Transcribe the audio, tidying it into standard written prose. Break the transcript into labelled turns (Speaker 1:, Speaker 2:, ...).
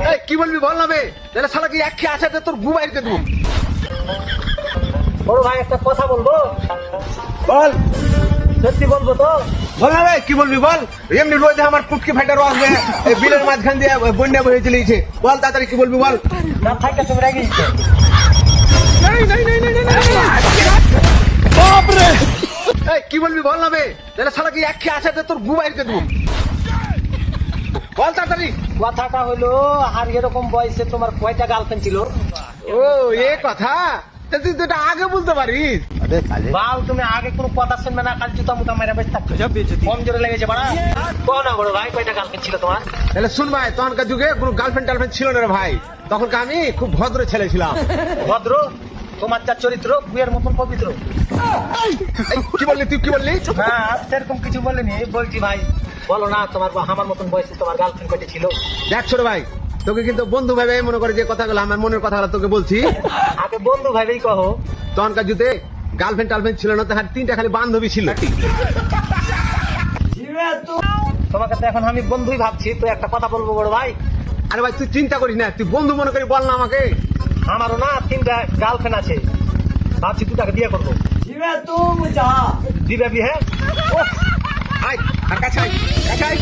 Speaker 1: এই কি বলবি বল না বে, তাহলে শালা কি এক খেয়ে আছে তোর গু বাইরে দেবো।
Speaker 2: বড় ভাই একটা কথা বলবো,
Speaker 1: বল
Speaker 2: সত্যি বলবো তো?
Speaker 1: বল না বে, কি বলবি বল। এমনি রোজ আমার পুটকি ফাইটার আসবে, এই বিলের মাঝখান দিয়ে বন্যা বয়ে চলেছে। বল তাড়াতাড়ি কি বলবি বল।
Speaker 2: না থাকে তুমি রেগে গেছো।
Speaker 1: এই কি বলবি বল না বে, তাহলে শালা কি এক খেয়ে আছে তোর গু বাইরে দেবো। বল তাড়াতাড়ি।
Speaker 2: কথাটা হলো, আর এরকম বয়সে তোমার কয়টা গার্লফ্রেন্ড ছিল?
Speaker 1: ও এ কথা, তা তুই তো এটা আগে বলতে পারিস।
Speaker 2: বাল তুমি আগে কোনো কথা শুনবে না, কাল জুতা মুতা মেরে বেশ থাকতো। কম জোরে লেগেছে বাড়া। কও না বড় ভাই কয়টা গার্লফ্রেন্ড ছিল তোমার?
Speaker 1: তাহলে শুন ভাই, তখনকার যুগে কোনো গার্লফ্রেন্ড টার্লফ্রেন্ড ছিল না রে ভাই। তখনকার আমি খুব ভদ্র ছেলে ছিলাম।
Speaker 2: ভদ্র? তোমার যা চরিত্র বইয়ের মতন পবিত্র।
Speaker 1: এই, কি বললি তুই, কি বললি?
Speaker 2: না সেরকম কিছু বলিনি, বলছি ভাই বলো না তোমার আমার মতন বয়সে তোমার গার্লফ্রেন্ড কয়টা ছিল?
Speaker 1: দেখ ছোট ভাই, তোকে কিন্তু বন্ধু ভাবে মনে করে যে কথাগুলো, আমার মনের কথাগুলো তোকে বলছি।
Speaker 2: আগে বন্ধু ভাইবেই কহো।
Speaker 1: তখনকার যুগে গার্লফ্রেন্ড টার্লফ্রেন্ড ছিল না, তাহার তিনটা খালি বান্ধবী ছিল।
Speaker 2: তোমাকে তো এখন আমি বন্ধুই ভাবছি, তো একটা কথা বলবো বড় ভাই।
Speaker 1: আরে ভাই তুই চিন্তা করিস না, তুই বন্ধু মনে করি বল না আমাকে।
Speaker 2: আমারও না তিনটা গার্লফ্রেন্ড আছে, ভাবছি দুটাকে বিয়ে করবো। দিবে বিয়ে?
Speaker 1: আয় আর কাছে আয়, কাছে আয়।